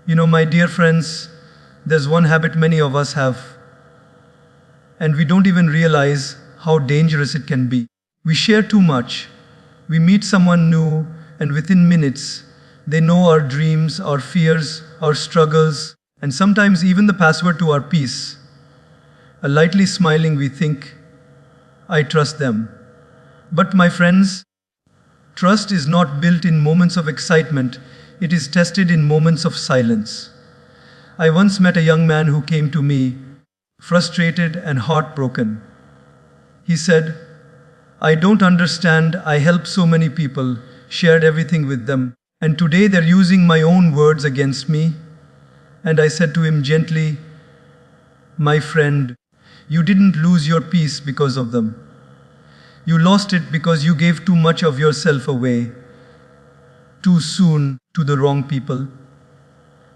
My dear friends, there's one habit many of us have, and we don't even realize how dangerous it can be. We share too much. We meet someone new, and within minutes, they know our dreams, our fears, our struggles, and sometimes even the password to our peace. A lightly smiling, we think, I trust them. But my friends, trust is not built in moments of excitement, it is tested in moments of silence. I once met a young man who came to me, frustrated and heartbroken. He said, I don't understand, I help so many people, shared everything with them, and today they're using my own words against me. And I said to him gently, my friend, you didn't lose your peace because of them. You lost it because you gave too much of yourself away, too soon, to the wrong people.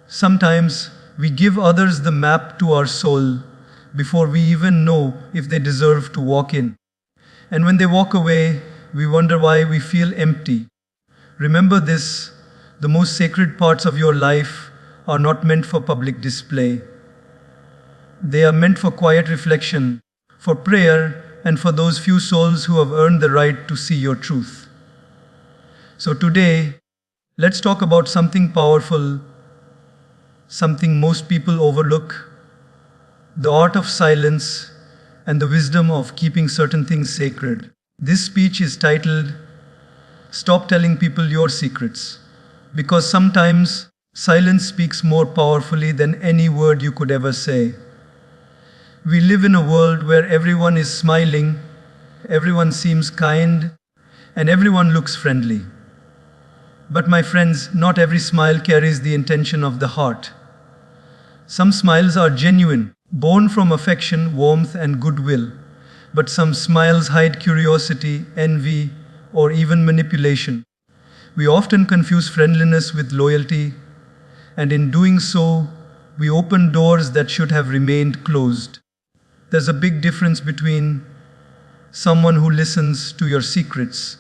Sometimes we give others the map to our soul before we even know if they deserve to walk in. And when they walk away, we wonder why we feel empty. Remember this, the most sacred parts of your life are not meant for public display. They are meant for quiet reflection, for prayer, and for those few souls who have earned the right to see your truth. So today, let's talk about something powerful, something most people overlook, the art of silence and the wisdom of keeping certain things sacred. This speech is titled, Stop Telling People Your Secrets, because sometimes silence speaks more powerfully than any word you could ever say. We live in a world where everyone is smiling, everyone seems kind, and everyone looks friendly. But my friends, not every smile carries the intention of the heart. Some smiles are genuine, born from affection, warmth, and goodwill. But some smiles hide curiosity, envy, or even manipulation. We often confuse friendliness with loyalty, and in doing so, we open doors that should have remained closed. There's a big difference between someone who listens to your secrets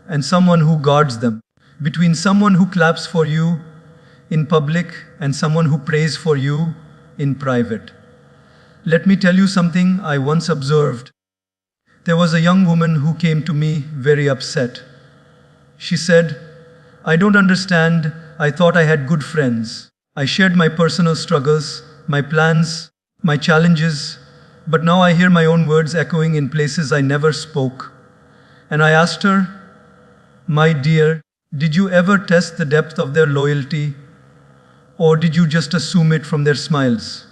and someone who guards them, between someone who claps for you in public and someone who prays for you in private. Let me tell you something I once observed. There was a young woman who came to me very upset. She said, I don't understand, I thought I had good friends. I shared my personal struggles, my plans, my challenges, but now I hear my own words echoing in places I never spoke. And I asked her, my dear, did you ever test the depth of their loyalty, or did you just assume it from their smiles?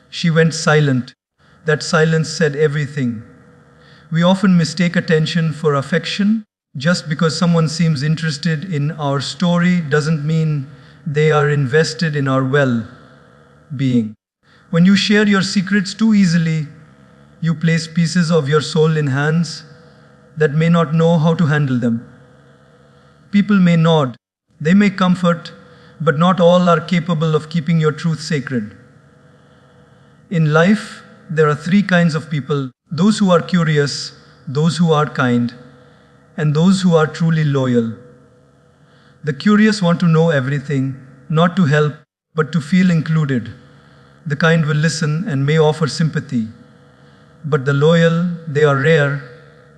She went silent. That silence said everything. We often mistake attention for affection. Just because someone seems interested in our story doesn't mean they are invested in our well-being. When you share your secrets too easily, you place pieces of your soul in hands that may not know how to handle them. People may nod, they may comfort, but not all are capable of keeping your truth sacred. In life, there are three kinds of people: those who are curious, those who are kind, and those who are truly loyal. The curious want to know everything, not to help, but to feel included. The kind will listen and may offer sympathy. But the loyal, they are rare,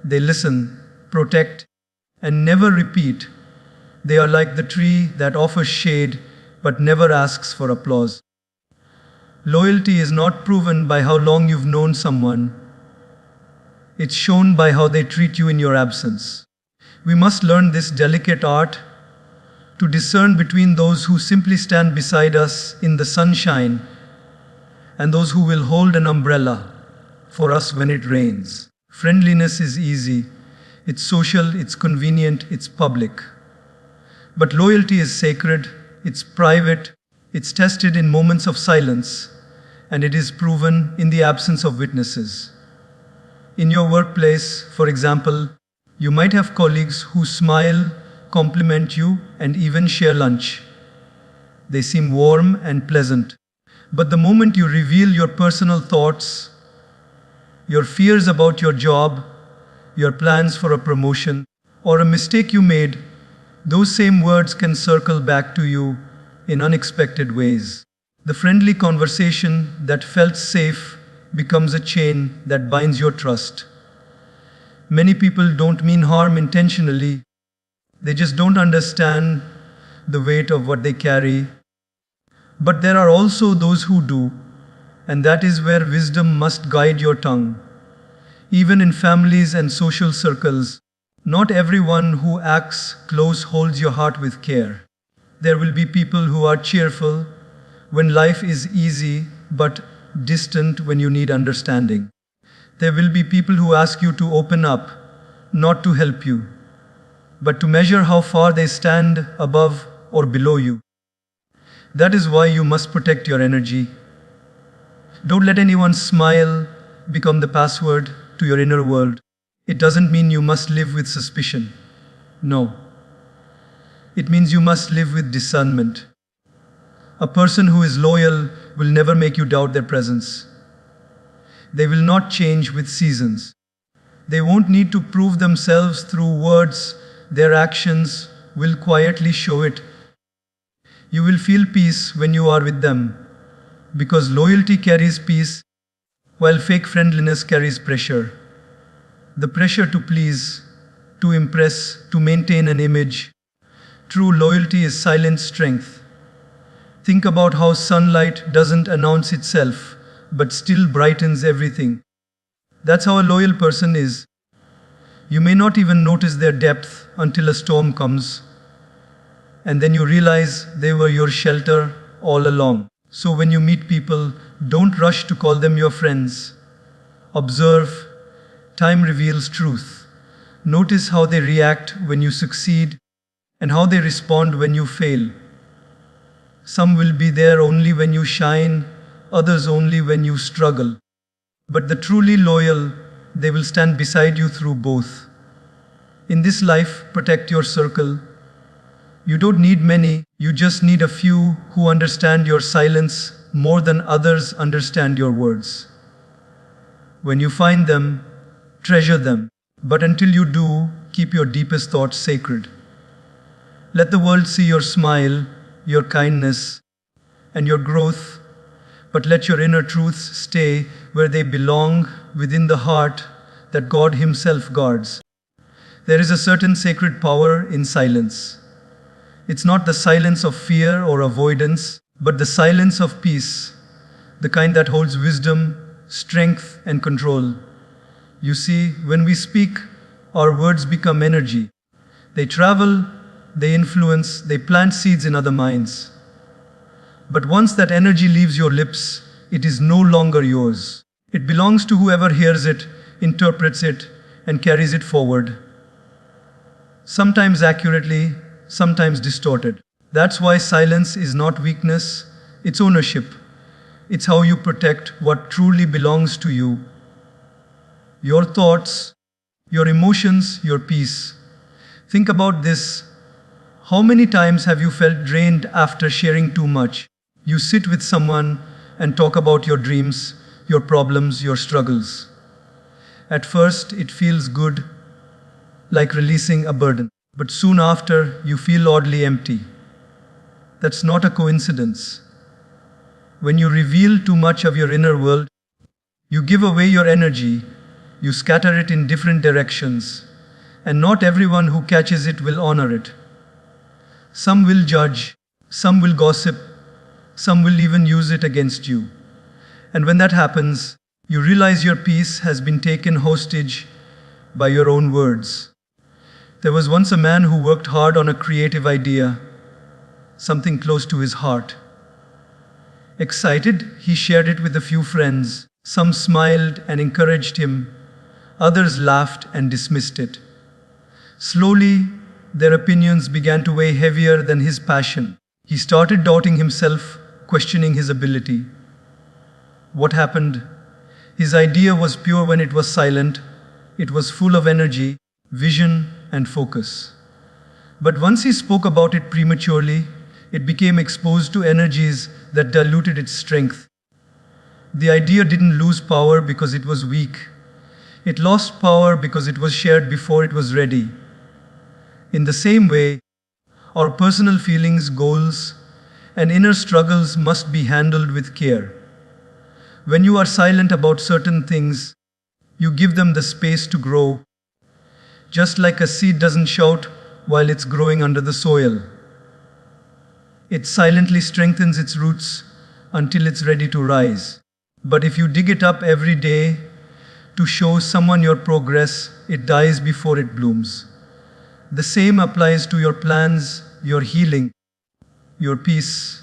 they listen, protect, and never repeat. They are like the tree that offers shade but never asks for applause. Loyalty is not proven by how long you've known someone. It's shown by how they treat you in your absence. We must learn this delicate art to discern between those who simply stand beside us in the sunshine and those who will hold an umbrella for us when it rains. Friendliness is easy. It's social, it's convenient, it's public. But loyalty is sacred, it's private, it's tested in moments of silence, and it is proven in the absence of witnesses. In your workplace, for example, you might have colleagues who smile, compliment you, and even share lunch. They seem warm and pleasant. But the moment you reveal your personal thoughts, your fears about your job, your plans for a promotion, or a mistake you made, those same words can circle back to you in unexpected ways. The friendly conversation that felt safe becomes a chain that binds your trust. Many people don't mean harm intentionally, they just don't understand the weight of what they carry. But there are also those who do, and that is where wisdom must guide your tongue. Even in families and social circles, not everyone who acts close holds your heart with care. There will be people who are cheerful when life is easy, but distant when you need understanding. There will be people who ask you to open up, not to help you, but to measure how far they stand above or below you. That is why you must protect your energy. Don't let anyone's smile become the password to your inner world. It doesn't mean you must live with suspicion. No. It means you must live with discernment. A person who is loyal will never make you doubt their presence. They will not change with seasons. They won't need to prove themselves through words. Their actions will quietly show it. You will feel peace when you are with them, because loyalty carries peace, while fake friendliness carries pressure. The pressure to please, to impress, to maintain an image. True loyalty is silent strength. Think about how sunlight doesn't announce itself, but still brightens everything. That's how a loyal person is. You may not even notice their depth until a storm comes, and then you realize they were your shelter all along. So when you meet people, don't rush to call them your friends. Observe. Time reveals truth. Notice how they react when you succeed and how they respond when you fail. Some will be there only when you shine, others only when you struggle. But the truly loyal, they will stand beside you through both. In this life, protect your circle. You don't need many, you just need a few who understand your silence more than others understand your words. When you find them, treasure them. But until you do, keep your deepest thoughts sacred. Let the world see your smile, your kindness, and your growth, but let your inner truths stay where they belong, within the heart that God Himself guards. There is a certain sacred power in silence. It's not the silence of fear or avoidance, but the silence of peace, the kind that holds wisdom, strength, and control. You see, when we speak, our words become energy. They travel, they influence, they plant seeds in other minds. But once that energy leaves your lips, it is no longer yours. It belongs to whoever hears it, interprets it, and carries it forward. Sometimes accurately, sometimes distorted. That's why silence is not weakness, it's ownership. It's how you protect what truly belongs to you. Your thoughts, your emotions, your peace. Think about this. How many times have you felt drained after sharing too much? You sit with someone and talk about your dreams, your problems, your struggles. At first, it feels good, like releasing a burden. But soon after, you feel oddly empty. That's not a coincidence. When you reveal too much of your inner world, you give away your energy, you scatter it in different directions, and not everyone who catches it will honor it. Some will judge, some will gossip, some will even use it against you. And when that happens, you realize your peace has been taken hostage by your own words. There was once a man who worked hard on a creative idea, something close to his heart. Excited, he shared it with a few friends. Some smiled and encouraged him. Others laughed and dismissed it. Slowly, their opinions began to weigh heavier than his passion. He started doubting himself, questioning his ability. What happened? His idea was pure when it was silent. It was full of energy, vision, and focus. But once he spoke about it prematurely, it became exposed to energies that diluted its strength. The idea didn't lose power because it was weak. It lost power because it was shared before it was ready. In the same way, our personal feelings, goals, and inner struggles must be handled with care. When you are silent about certain things, you give them the space to grow, just like a seed doesn't shout while it's growing under the soil. It silently strengthens its roots until it's ready to rise. But if you dig it up every day to show someone your progress, it dies before it blooms. The same applies to your plans, your healing, your peace.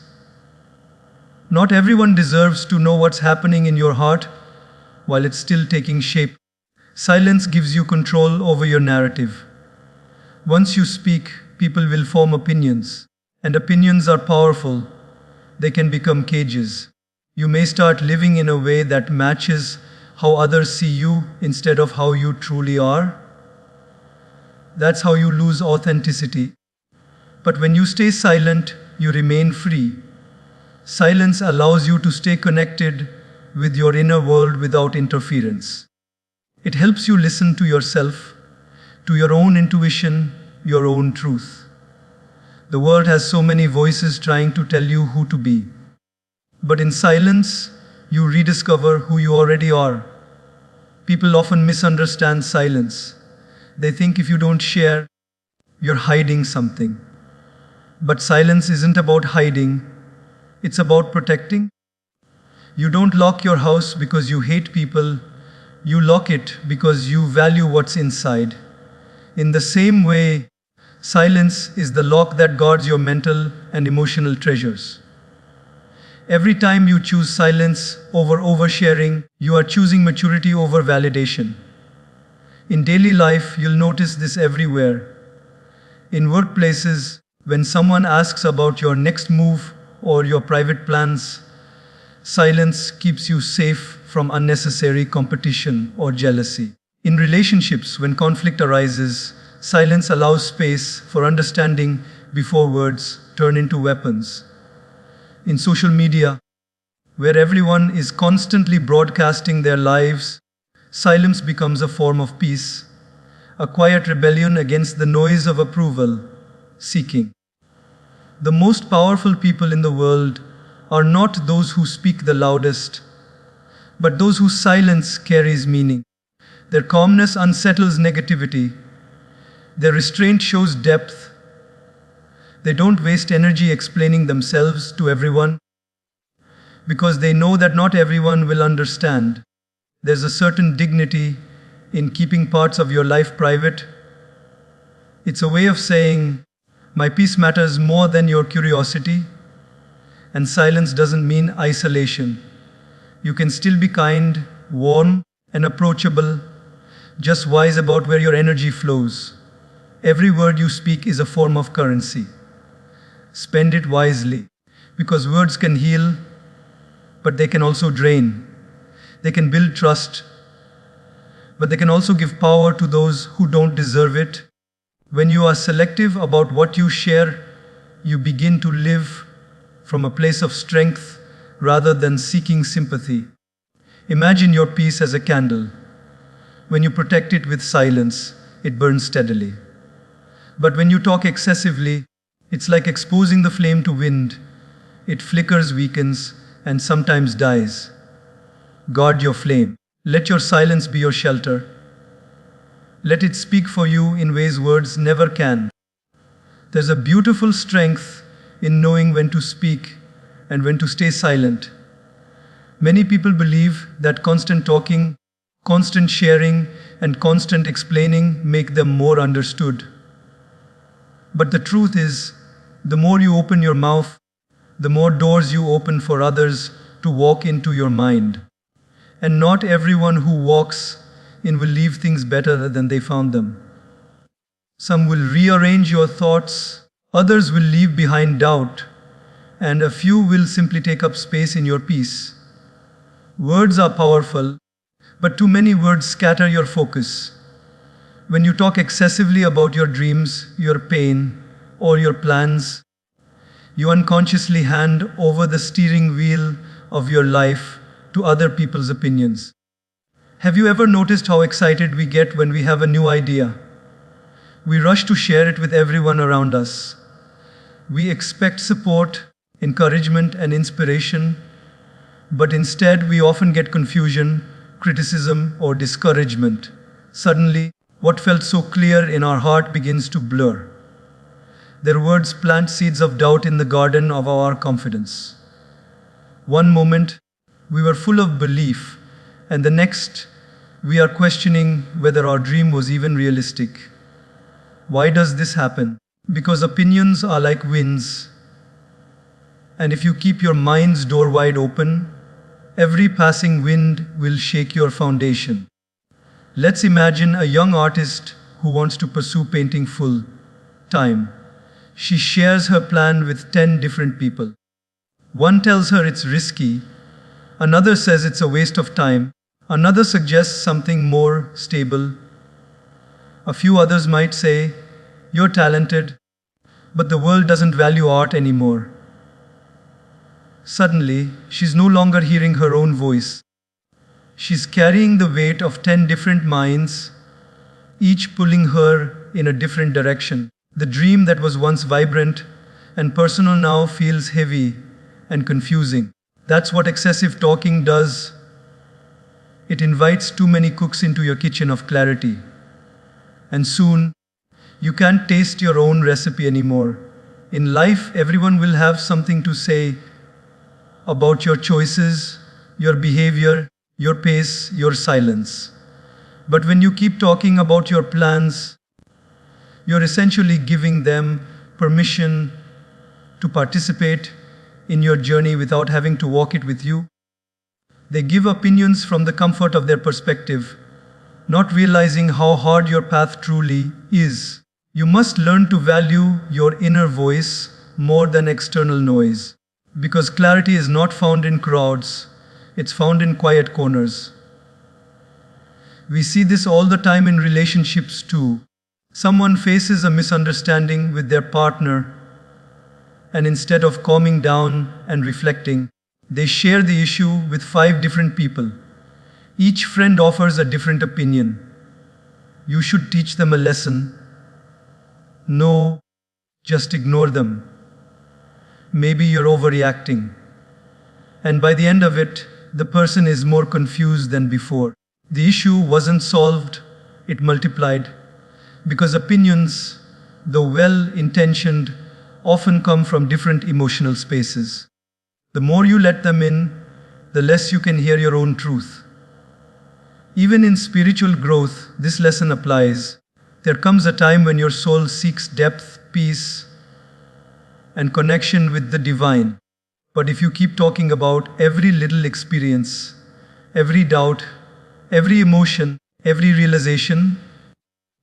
Not everyone deserves to know what's happening in your heart while it's still taking shape. Silence gives you control over your narrative. Once you speak, people will form opinions, and opinions are powerful. They can become cages. You may start living in a way that matches how others see you instead of how you truly are. That's how you lose authenticity. But when you stay silent, you remain free. Silence allows you to stay connected with your inner world without interference. It helps you listen to yourself, to your own intuition, your own truth. The world has so many voices trying to tell you who to be. But in silence, you rediscover who you already are. People often misunderstand silence. They think if you don't share, you're hiding something. But silence isn't about hiding, it's about protecting. You don't lock your house because you hate people, you lock it because you value what's inside. In the same way, silence is the lock that guards your mental and emotional treasures. Every time you choose silence over oversharing, you are choosing maturity over validation. In daily life, you'll notice this everywhere. In workplaces, when someone asks about your next move or your private plans, silence keeps you safe from unnecessary competition or jealousy. In relationships, when conflict arises, silence allows space for understanding before words turn into weapons. In social media, where everyone is constantly broadcasting their lives, silence becomes a form of peace, a quiet rebellion against the noise of approval seeking. The most powerful people in the world are not those who speak the loudest, but those whose silence carries meaning. Their calmness unsettles negativity. Their restraint shows depth. They don't waste energy explaining themselves to everyone because they know that not everyone will understand. There's a certain dignity in keeping parts of your life private. It's a way of saying, my peace matters more than your curiosity. And silence doesn't mean isolation. You can still be kind, warm, and approachable, just wise about where your energy flows. Every word you speak is a form of currency. Spend it wisely, because words can heal, but they can also drain. They can build trust, but they can also give power to those who don't deserve it. When you are selective about what you share, you begin to live from a place of strength rather than seeking sympathy. Imagine your peace as a candle. When you protect it with silence, it burns steadily. But when you talk excessively, it's like exposing the flame to wind. It flickers, weakens, and sometimes dies. Guard your flame. Let your silence be your shelter. Let it speak for you in ways words never can. There's a beautiful strength in knowing when to speak and when to stay silent. Many people believe that constant talking, constant sharing, and constant explaining make them more understood. But the truth is, the more you open your mouth, the more doors you open for others to walk into your mind. And not everyone who walks in will leave things better than they found them. Some will rearrange your thoughts, others will leave behind doubt, and a few will simply take up space in your peace. Words are powerful, but too many words scatter your focus. When you talk excessively about your dreams, your pain, or your plans, you unconsciously hand over the steering wheel of your life to other people's opinions. Have you ever noticed how excited we get when we have a new idea? We rush to share it with everyone around us. We expect support, encouragement, and inspiration, but instead we often get confusion, criticism, or discouragement. Suddenly, what felt so clear in our heart begins to blur. Their words plant seeds of doubt in the garden of our confidence. One moment, we were full of belief, and the next, we are questioning whether our dream was even realistic. Why does this happen? Because opinions are like winds, and if you keep your mind's door wide open, every passing wind will shake your foundation. Let's imagine a young artist who wants to pursue painting full time. She shares her plan with 10 different people. One tells her it's risky, another says it's a waste of time, another suggests something more stable. A few others might say, "You're talented, but the world doesn't value art anymore." Suddenly, she's no longer hearing her own voice. She's carrying the weight of 10 different minds, each pulling her in a different direction. The dream that was once vibrant and personal now feels heavy and confusing. That's what excessive talking does. It invites too many cooks into your kitchen of clarity. And soon, you can't taste your own recipe anymore. In life, everyone will have something to say about your choices, your behavior, your pace, your silence. But when you keep talking about your plans, you're essentially giving them permission to participate in your journey without having to walk it with you. They give opinions from the comfort of their perspective, not realizing how hard your path truly is. You must learn to value your inner voice more than external noise, because clarity is not found in crowds, it's found in quiet corners. We see this all the time in relationships too. Someone faces a misunderstanding with their partner, and instead of calming down and reflecting, they share the issue with 5 different people. Each friend offers a different opinion. You should teach them a lesson. No, just ignore them. Maybe you're overreacting. And by the end of it, the person is more confused than before. The issue wasn't solved, it multiplied. Because opinions, though well-intentioned, often come from different emotional spaces. The more you let them in, the less you can hear your own truth. Even in spiritual growth, this lesson applies. There comes a time when your soul seeks depth, peace, and connection with the divine. But if you keep talking about every little experience, every doubt, every emotion, every realization,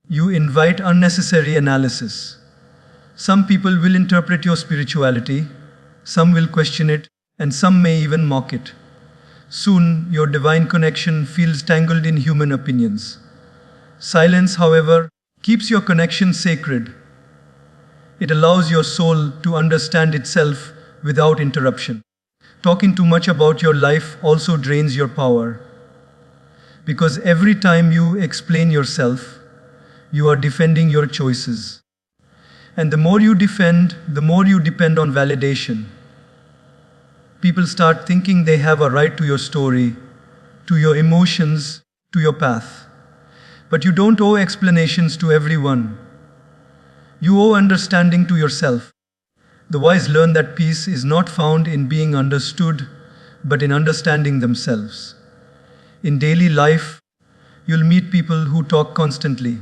you invite unnecessary analysis. Some people will interpret your spirituality, some will question it, and some may even mock it. Soon, your divine connection feels tangled in human opinions. Silence, however, keeps your connection sacred. It allows your soul to understand itself without interruption. Talking too much about your life also drains your power. Because every time you explain yourself, you are defending your choices. And the more you defend, the more you depend on validation. People start thinking they have a right to your story, to your emotions, to your path. But you don't owe explanations to everyone. You owe understanding to yourself. The wise learn that peace is not found in being understood, but in understanding themselves. In daily life, you'll meet people who talk constantly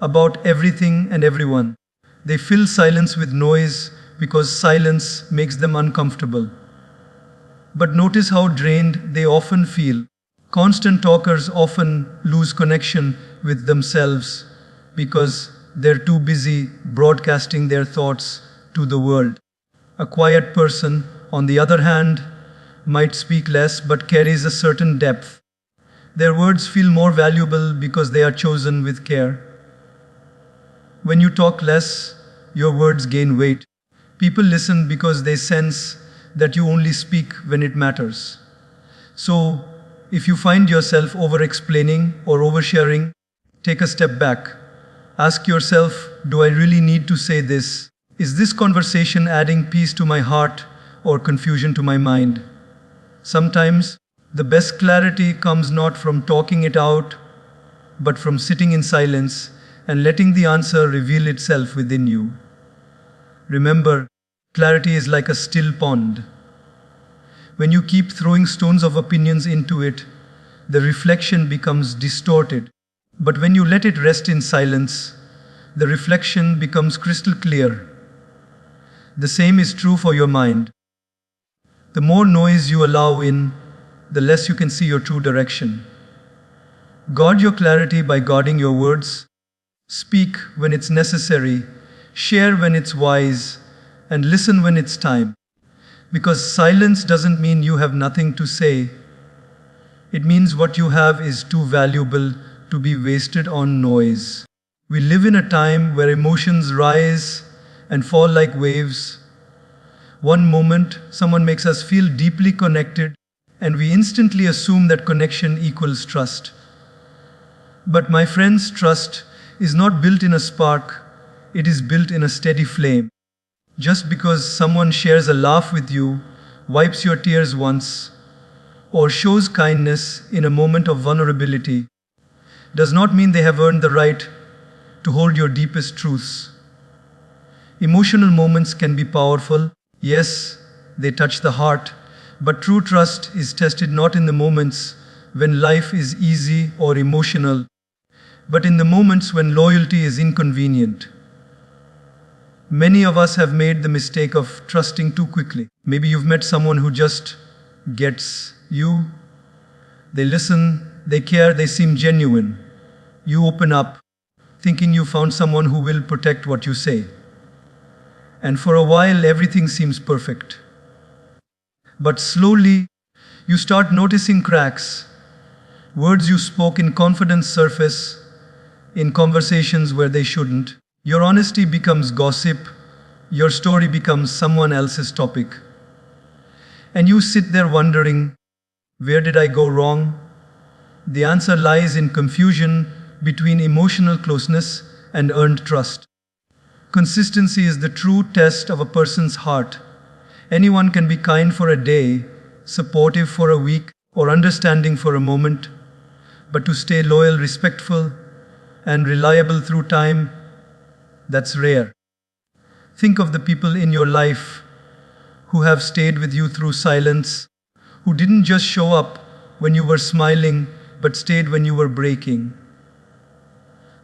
about everything and everyone. They fill silence with noise because silence makes them uncomfortable. But notice how drained they often feel. Constant talkers often lose connection with themselves because they're too busy broadcasting their thoughts to the world. A quiet person, on the other hand, might speak less but carries a certain depth. Their words feel more valuable because they are chosen with care. When you talk less, your words gain weight. People listen because they sense that you only speak when it matters. So, if you find yourself over-explaining or oversharing, take a step back. Ask yourself, do I really need to say this? Is this conversation adding peace to my heart or confusion to my mind? Sometimes, the best clarity comes not from talking it out, but from sitting in silence and letting the answer reveal itself within you. Remember, clarity is like a still pond. When you keep throwing stones of opinions into it, the reflection becomes distorted. But when you let it rest in silence, the reflection becomes crystal clear. The same is true for your mind. The more noise you allow in, the less you can see your true direction. Guard your clarity by guarding your words. Speak when it's necessary, share when it's wise, and listen when it's time. Because silence doesn't mean you have nothing to say. It means what you have is too valuable to be wasted on noise. We live in a time where emotions rise and fall like waves. One moment, someone makes us feel deeply connected, and we instantly assume that connection equals trust. But my friends, trust is not built in a spark, it is built in a steady flame. Just because someone shares a laugh with you, wipes your tears once, or shows kindness in a moment of vulnerability, does not mean they have earned the right to hold your deepest truths. Emotional moments can be powerful. Yes, they touch the heart, but true trust is tested not in the moments when life is easy or emotional, but in the moments when loyalty is inconvenient. Many of us have made the mistake of trusting too quickly. Maybe you've met someone who just gets you. They listen, they care, they seem genuine. You open up, thinking you found someone who will protect what you say. And for a while, everything seems perfect. But slowly, you start noticing cracks. Words you spoke in confidence surface in conversations where they shouldn't. Your honesty becomes gossip. Your story becomes someone else's topic. And you sit there wondering, where did I go wrong? The answer lies in confusion between emotional closeness and earned trust. Consistency is the true test of a person's heart. Anyone can be kind for a day, supportive for a week, or understanding for a moment, but to stay loyal, respectful, and reliable through time, that's rare. Think of the people in your life who have stayed with you through silence, who didn't just show up when you were smiling, but stayed when you were breaking.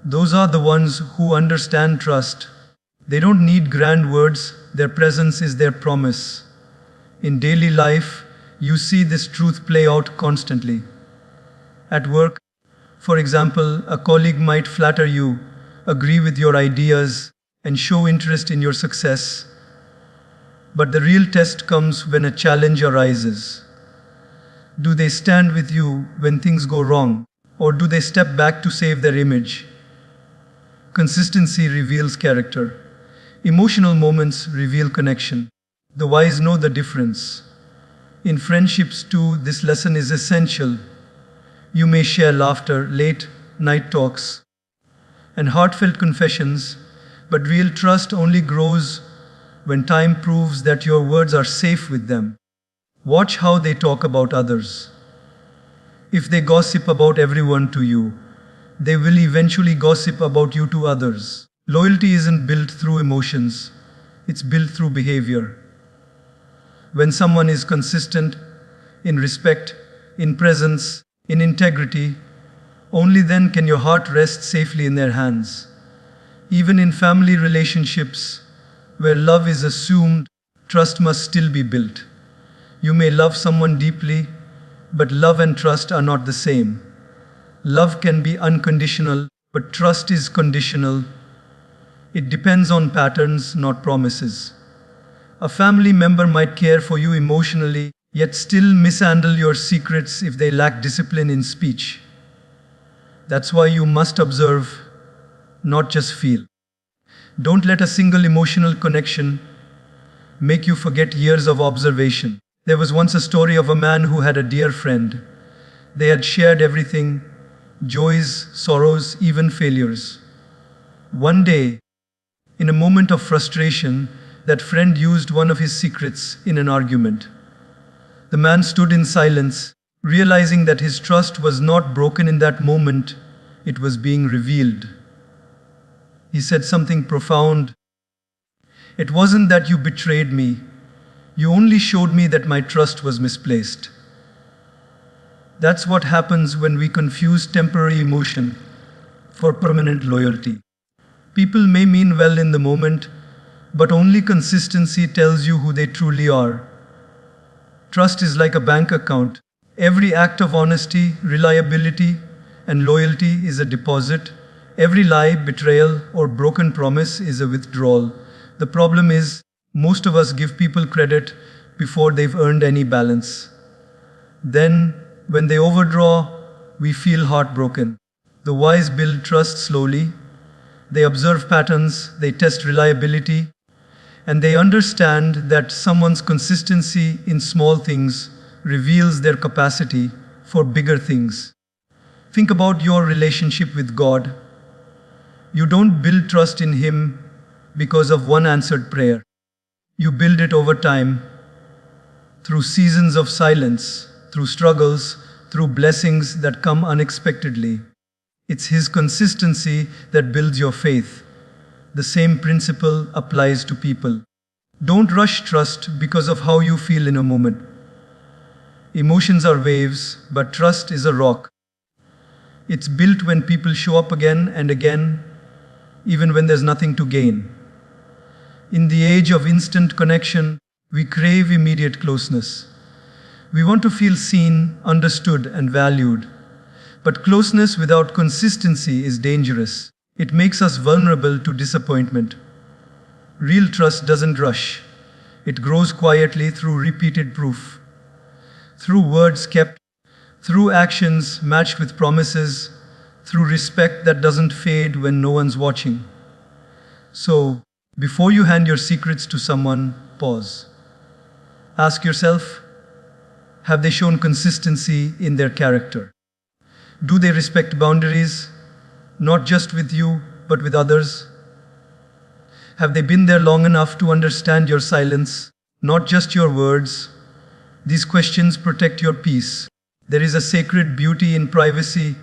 Those are the ones who understand trust. They don't need grand words, their presence is their promise. In daily life, you see this truth play out constantly. At work, for example, a colleague might flatter you, agree with your ideas, and show interest in your success. But the real test comes when a challenge arises. Do they stand with you when things go wrong, or do they step back to save their image? Consistency reveals character. Emotional moments reveal connection. The wise know the difference. In friendships too, this lesson is essential. You may share laughter, late night talks, and heartfelt confessions, but real trust only grows when time proves that your words are safe with them. Watch how they talk about others. If they gossip about everyone to you, they will eventually gossip about you to others. Loyalty isn't built through emotions, it's built through behavior. When someone is consistent in respect, in presence, in integrity, only then can your heart rest safely in their hands. Even in family relationships, where love is assumed, trust must still be built. You may love someone deeply, but love and trust are not the same. Love can be unconditional, but trust is conditional. It depends on patterns, not promises. A family member might care for you emotionally, yet still mishandle your secrets if they lack discipline in speech. That's why you must observe, not just feel. Don't let a single emotional connection make you forget years of observation. There was once a story of a man who had a dear friend. They had shared everything, joys, sorrows, even failures. One day, In a moment of frustration, that friend used one of his secrets in an argument. The man stood in silence, realizing that his trust was not broken in that moment, it was being revealed. He said something profound. It wasn't that you betrayed me, you only showed me that my trust was misplaced. That's what happens when we confuse temporary emotion for permanent loyalty. People may mean well in the moment, but only consistency tells you who they truly are. Trust is like a bank account. Every act of honesty, reliability, and loyalty is a deposit. Every lie, betrayal, or broken promise is a withdrawal. The problem is, most of us give people credit before they've earned any balance. Then, when they overdraw, we feel heartbroken. The wise build trust slowly. They observe patterns, they test reliability, and they understand that someone's consistency in small things reveals their capacity for bigger things. Think about your relationship with God. You don't build trust in Him because of one answered prayer. You build it over time, through seasons of silence, through struggles, through blessings that come unexpectedly. It's His consistency that builds your faith. The same principle applies to people. Don't rush trust because of how you feel in a moment. Emotions are waves, but trust is a rock. It's built when people show up again and again, even when there's nothing to gain. In the age of instant connection, we crave immediate closeness. We want to feel seen, understood, and valued. But closeness without consistency is dangerous. It makes us vulnerable to disappointment. Real trust doesn't rush. It grows quietly through repeated proof, through words kept, through actions matched with promises, through respect that doesn't fade when no one's watching. So, before you hand your secrets to someone, pause. Ask yourself, have they shown consistency in their character? Do they respect boundaries, not just with you, but with others? Have they been there long enough to understand your silence, not just your words? These questions protect your peace. There is a sacred beauty in privacy,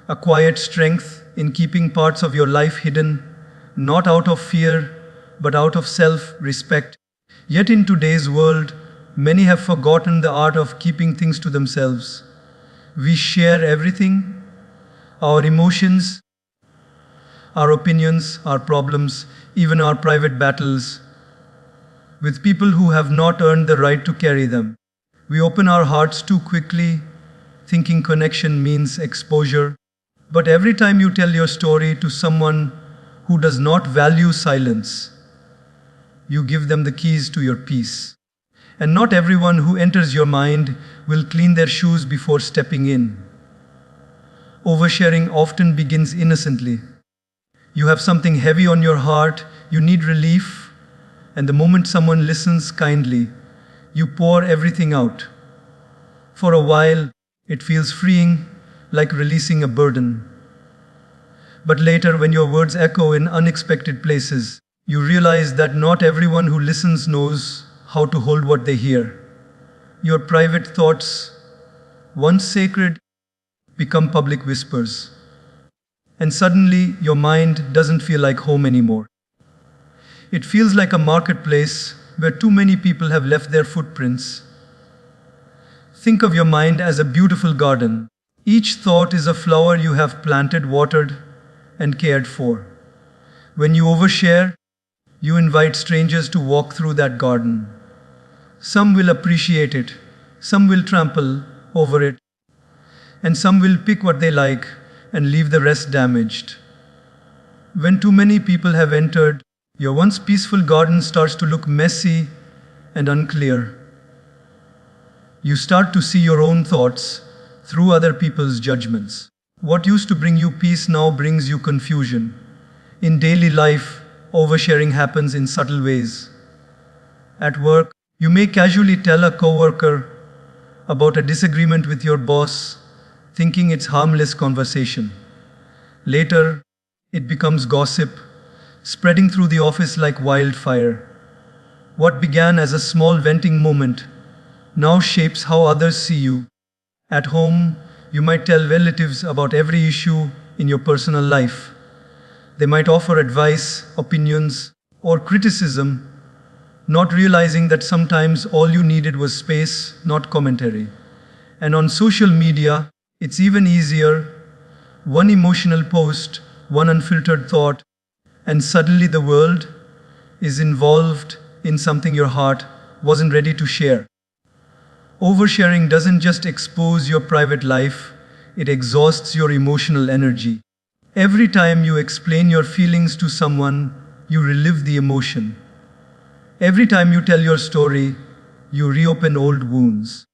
a quiet strength in keeping parts of your life hidden, not out of fear, but out of self-respect. Yet in today's world, many have forgotten the art of keeping things to themselves. We share everything, our emotions, our opinions, our problems, even our private battles, with people who have not earned the right to carry them. We open our hearts too quickly, thinking connection means exposure. But every time you tell your story to someone who does not value silence, you give them the keys to your peace. And not everyone who enters your mind will clean their shoes before stepping in. Oversharing often begins innocently. You have something heavy on your heart, you need relief, and the moment someone listens kindly, you pour everything out. For a while, it feels freeing, like releasing a burden. But later, when your words echo in unexpected places, you realize that not everyone who listens knows how to hold what they hear. Your private thoughts, once sacred, become public whispers. And suddenly, your mind doesn't feel like home anymore. It feels like a marketplace where too many people have left their footprints. Think of your mind as a beautiful garden. Each thought is a flower you have planted, watered, and cared for. When you overshare, you invite strangers to walk through that garden. Some will appreciate it, some will trample over it, and some will pick what they like and leave the rest damaged. When too many people have entered, your once peaceful garden starts to look messy and unclear. You start to see your own thoughts through other people's judgments. What used to bring you peace now brings you confusion. In daily life, oversharing happens in subtle ways. At work, you may casually tell a coworker about a disagreement with your boss, thinking it's harmless conversation. Later, it becomes gossip, spreading through the office like wildfire. What began as a small venting moment now shapes how others see you. At home, you might tell relatives about every issue in your personal life. They might offer advice, opinions, or criticism, not realizing that sometimes all you needed was space, not commentary. And on social media, it's even easier. One emotional post, one unfiltered thought, and suddenly the world is involved in something your heart wasn't ready to share. Oversharing doesn't just expose your private life, it exhausts your emotional energy. Every time you explain your feelings to someone, you relive the emotion. Every time you tell your story, you reopen old wounds.